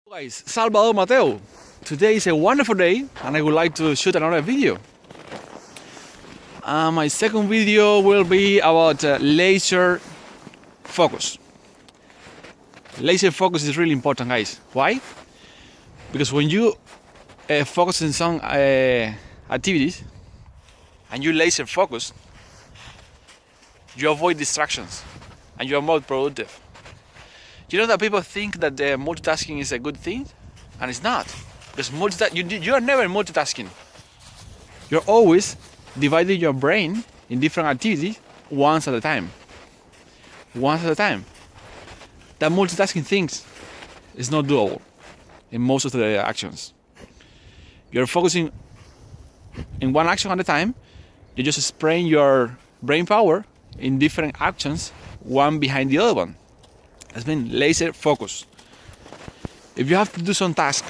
Guys, Salvador Mateo. Today is a wonderful day and I would like to shoot another video. My second video will be about laser focus. Laser focus is really important, guys. Why? Because when you focus in some activities and you laser focus, you avoid distractions and you are more productive. You know that people think that multitasking is a good thing, and it's not. Because you are never multitasking. You're always dividing your brain in different activities once at a time. Once at a time. That multitasking thing is not doable in most of the actions. You're focusing in one action at a time. You just spraying your brain power in different actions, one behind the other one. That's been laser focus. If you have to do some task,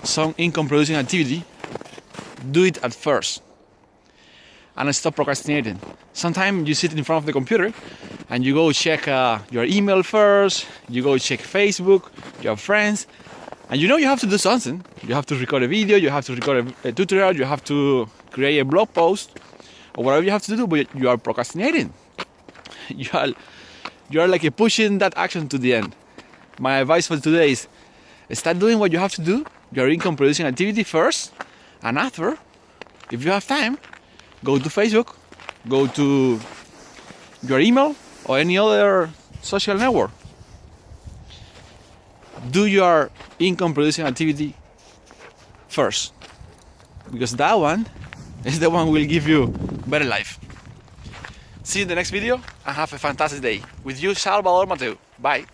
some income producing activity, do it at first and stop procrastinating. Sometimes you sit in front of the computer and you go check your email first, you go check Facebook, your friends, and you know you have to do something. You have to record a video, you have to record a tutorial, you have to create a blog post or whatever you have to do, but you are procrastinating. You are like pushing that action to the end. My advice for today is start doing what you have to do, your income producing activity first, and after, if you have time, go to Facebook, go to your email or any other social network. Do your income producing activity first, because that one is the one will give you better life. See you in the next video and have a fantastic day. With you, Salvador Mateo. Bye.